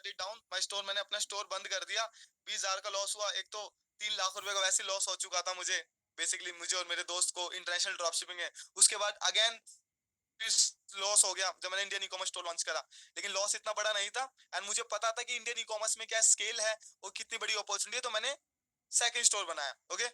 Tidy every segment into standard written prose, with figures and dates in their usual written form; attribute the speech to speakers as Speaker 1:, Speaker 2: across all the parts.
Speaker 1: Shut it down my store, मैंने अपना store बंद कर दिया। 20,000 का लॉस हुआ। एक तो 3 लाख रुपए का वैसे लॉस हो चुका था मुझे, बेसिकली मुझे और मेरे दोस्त को, इंटरनेशनल ड्रॉप शिपिंग है। उसके बाद अगेन लॉस हो गया जब मैंने Indian e commerce store launch करा, लेकिन लॉस इतना बड़ा नहीं था। एंड मुझे पता था कि इंडियन ई कॉमर्स में क्या स्केल है और कितनी बड़ी अपॉर्चुनिटी है, तो मैंने सेकंड स्टोर बनाया। Okay,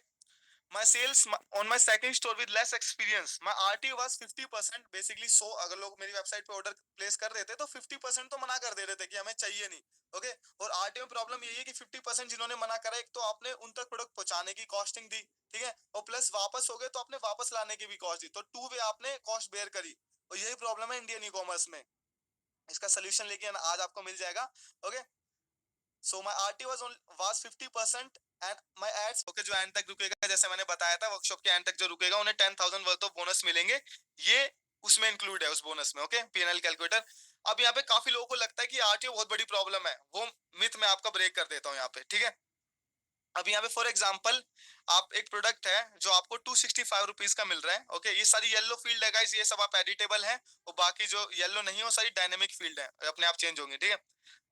Speaker 1: my sales on my second store with less experience, my RTO was 50%, basically। सो अगर लोग मेरी वेबसाइट पे ऑर्डर प्लेस कर रहे थे तो 50% तो मना कर दे रहे थे कि हमें चाहिए नहीं। ओके, और RTO में प्रॉब्लम यही है कि 50% जिन्होंने मना करा, एक तो आपने उन तक प्रोडक्ट पहुंचाने की कॉस्टिंग दी, ठीक है, और प्लस वापस हो गए तो आपने वापस लाने की भी कॉस्ट दी, तो टू वे आपने कॉस्ट बेयर करी। और यही प्रॉब्लम है इंडियन ई कॉमर्स में। इसका सोल्यूशन लेके आज आपको मिल जाएगा। Okay, so my RT was 50% and my ads, okay, जो एंड तक रुकेगा, जैसे मैंने बताया था, वर्कशॉप के एंड तक जो रुकेगा उन्हें 10,000 वर्थ ऑफ बोनस मिलेंगे। ये उसमें इंक्लूड है, उस बोनस में। Okay, PNL calculator. अब यहाँ पे काफी लोगों को लगता है कि आरटीओ बहुत बड़ी प्रॉब्लम है, वो मिथ मैं आपका ब्रेक कर देता हूँ यहाँ पे, ठीक है। अब यहाँ पे फॉर एग्जांपल, आप एक प्रोडक्ट है जो आपको 265 रुपीज का मिल रहा है। ओके, ये सारी येलो फील्ड है गाइस, ये सब आप एडिटेबल है, और बाकी जो येलो नहीं है वो सारी डायनेमिक फील्ड है, अपने आप चेंज होंगे, ठीक है।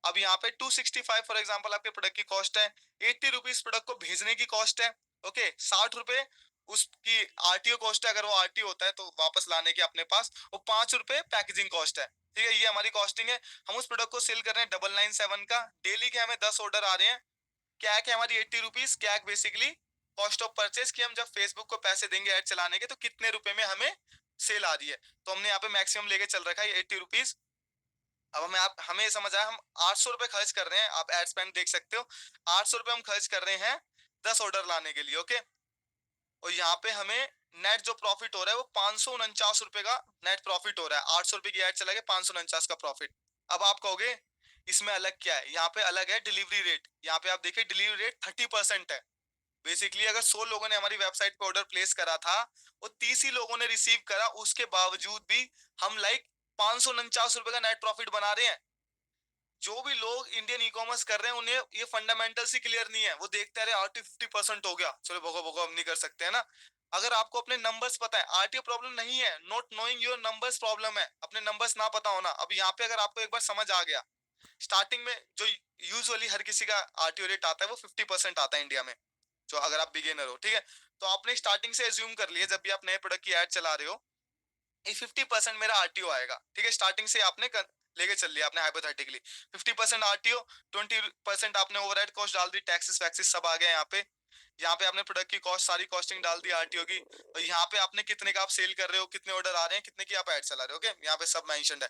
Speaker 1: अब यहाँ पे 265 फॉर एग्जांपल आपके प्रोडक्ट की कॉस्ट है। 80 रुपीज प्रोडक्ट को भेजने की कॉस्ट है। ओके, 60 रुपए उसकी आरटीओ कॉस्ट है, अगर वो आरटीओ होता है तो वापस लाने के अपने पास, और 5 रुपए पैकेजिंग कॉस्ट है, ठीक है। ये हमारी कॉस्टिंग है। हम उस प्रोडक्ट को सेल कर रहे हैं 997 का। डेली के हमें 10 ऑर्डर आ रहे हैं। कैक है हमारी 80 rupees. CAC basically cost of purchase, की हम जब फेसबुक को पैसे देंगे ऐड चलाने के तो कितने रुपए में हमें सेल आ रही है, तो हमने यहाँ पे मैक्सिमम लेके चल रखा है 80 रुपीज। अब हमें ये समझ आया, हम 800 रुपए खर्च कर रहे हैं, आप एड स्पेंड देख सकते हो। 800 रुपए हम खर्च कर रहे हैं 10 ऑर्डर लाने के लिए। ओके, और यहाँ पे हमें नेट जो प्रॉफिट हो रहा है वो 549 रुपए का नेट प्रॉफिट हो रहा है। 800 रुपए की एड चला गया, 549 का प्रॉफिट। अब आप कहोगे इसमें अलग क्या है, यहाँ पे अलग है डिलीवरी रेट। यहाँ पे आप देखिए डिलीवरी रेट 30% है। बेसिकली अगर 100 लोगों ने हमारी वेबसाइट पे ऑर्डर प्लेस करा था और 30 ही लोगों ने रिसीव करा, उसके बावजूद भी हम 549 रुपए का नेट प्रॉफिट बना रहे हैं। जो भी लोग इंडियन ई कॉमर्स कर रहे हैं उन्हें ये फंडामेंटल्स ही क्लियर नहीं है। वो देखते हैं आरटीओ 50% हो गया, चलो भगो भगो हम नहीं कर सकते, है ना। अगर आपको अपने नंबर्स पता है, आरटीओ प्रॉब्लम नहीं है, not knowing your numbers problem है, अपने नंबर्स ना पता होना। अब यहाँ पे अगर आपको एक बार समझ आ गया, स्टार्टिंग में जो यूजुअली हर किसी का आरटीओ रेट आता है वो 50% आता है इंडिया में, जो अगर आप बिगिनर हो, ठीक है। तो आपने स्टार्टिंग से एज्यूम कर लिया जब भी आप नए प्रोडक्ट की एड चला रहे हो, 50% मेरा आरटीओ आएगा, ठीक है। स्टार्टिंग से आपने लेके चल लिया आपने हाइपोथेटिकली 50% आरटीओ, 20% आपने ओवरहेड कॉस्ट डाल दी, टैक्सेस वैक्सेस सब आ गए यहाँ पे। यहाँ पे आपने प्रोडक्ट की कॉस्ट सारी कॉस्टिंग डाल दी आरटीओ की, और यहाँ पे आपने कितने का आप सेल कर रहे हो, कितने ऑर्डर आ रहे हैं, कितने की आप एड चला रहे हो। ओके, यहाँ पे सब मेंशन्ड है।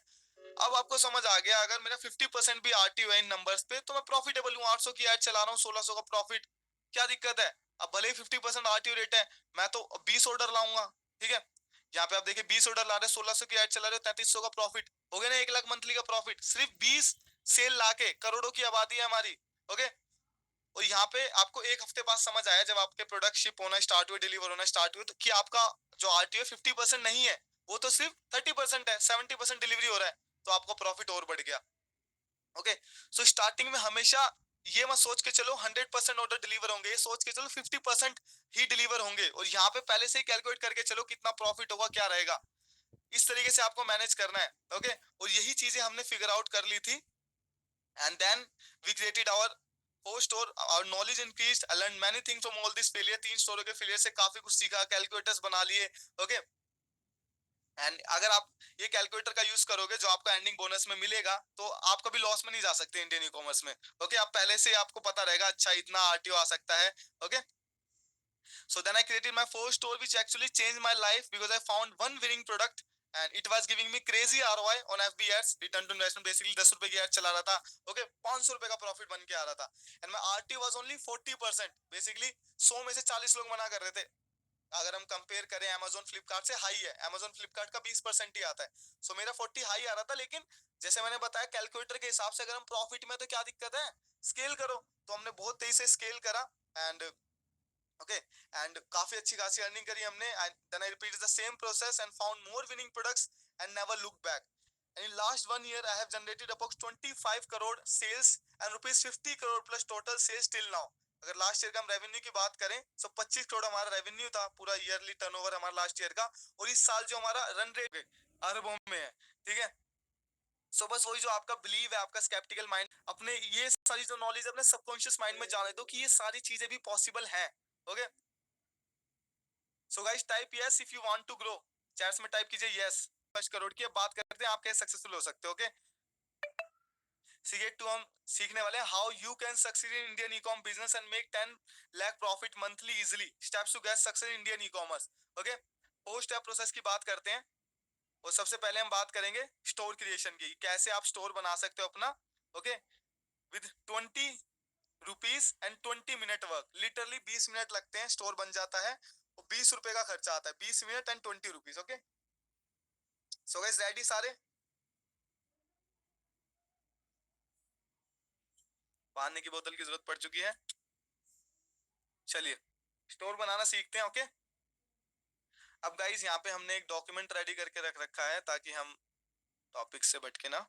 Speaker 1: अब आपको समझ आ गया, अगर मेरा 50% भी आरटीओ है इन नंबर्स पे तो मैं प्रॉफिटेबल हूँ। 800 की एड चला रहा हूँ, 1600 का प्रॉफिट, क्या दिक्कत है। अब भले ही 50% आरटीओ रेट है, मैं तो 20 ऑर्डर लाऊंगा, ठीक है। यहाँ पे आप देखिए 20 ऑर्डर ला रहे हैं, 1600 की एड चला रहे हो, 3300 का प्रॉफिट हो गया ना, 1 लाख मंथली का प्रॉफिट सिर्फ 20 सेल लाके। करोड़ों की आबादी है हमारी। ओके, और यहाँ पे आपको एक हफ्ते बाद समझ आया जब आपके प्रोडक्ट शिप होना स्टार्ट हुए, डिलीवर होना स्टार्ट हुए, तो कि आपका जो आरटीओ 50% नहीं है, वो तो सिर्फ 30% है, 70% डिलीवरी हो रहा है, तो आपका प्रॉफिट और बढ़ गया। ओके, सो स्टार्टिंग में हमेशा ये मत सोच के चलो 100% ऑर्डर डिलीवर होंगे, ये सोच के चलो 50% ही डिलीवर होंगे, और यहाँ पे पहले से ही कैलकुलेट करके चलो कितना प्रॉफिट होगा, क्या रहेगा। इस तरीके से आपको मैनेज करना है। ओके, और यही चीजें हमने फिगर आउट कर ली थी, and then we created our four store, our knowledge increased, I learn many things from all this failure. 3 स्टोरों के फेलियर से काफी कुछ सीखा, कैलकुलेटर्स बना लिए। ओके, एंड अगर आप ये कैलकुलेटर का यूज करोगे जो आपको एंडिंग बोनस में मिलेगा, तो आप कभी लॉस में नहीं जा सकते इंडियन ई कॉमर्स में। ओके, आप पहले से आपको पता रहेगा, अच्छा इतना आरटीओ आ सकता है। Okay, so then I created my first store which actually changed my life because I found one winning product and it was giving me crazy ROI on FB ads, return to investment। basically 10 रुपए की add चला रहा था। Okay, 500 रुपए का profit बन के आ रहा था, and my RTO was only 40%। Basically 100 में से 40 लोग मना कर रहे थे। अगर हम कंपेयर करें Amazon फ्लिपकार्ट से, हाई है, Amazon फ्लिपकार्ट का 20% ही आता है। सो मेरा 40 हाई आ रहा था, लेकिन जैसे मैंने बताया कैलकुलेटर के हिसाब से अगर हम प्रॉफिट में, तो क्या दिक्कत है, स्केल करो। तो हमने बहुत तेजी से स्केल करा, एंड ओके, एंड काफी अच्छी खासी अर्निंग करी हमने। And then I repeated the same process and found more winning products and never look back. And in last 1 year, I have generated approx 25 crore sales and rupees 50 crore plus total sales till now। अगर last year का हम revenue की बात करें तो 25 करोड़ हमारा revenue था, पूरा ईयरली टर्नओवर हमारा लास्ट ईयर का, और इस साल जो हमारा रन रेट अरबों में है, ठीक है। सो बस वही जो आपका बिलीव है, आपका स्केप्टिकल माइंड, अपने ये सारी जो नॉलेज अपने सबकॉन्शियस माइंड में जाने दो कि ये सारी चीजें भी पॉसिबल हैं। Okay, so guys type yes if you want to grow. Chats में टाइप कीजिए यस। 5 करोड़ की अब बात करते हैं आप कैसे सक्सेसफुल हो सकते हो। ओके, सीए टू हम सीखने वाले हैं how you can succeed in Indian e com business and make 10 lakh profit monthly easily, steps to get success in Indian e commerce. Okay, 4 step process की बात करते हैं। और सबसे पहले हम बात करेंगे स्टोर क्रिएशन की, कैसे आप स्टोर बना सकते हो अपना। Okay, with 20 rupees and 20 minute work, literally 20 minute लगते हैं, स्टोर बन जाता है। और 20 रुपए का खर्चा आता है, 20 minute and 20 rupees. Okay, so guys ready सारे? पानी की बोतल की जरूरत पड़ चुकी है। चलिए स्टोर बनाना सीखते हैं। ओके, अब गाइस यहाँ पे हमने एक डॉक्यूमेंट रेडी करके रख रखा है ताकि हम टॉपिक से भटके ना।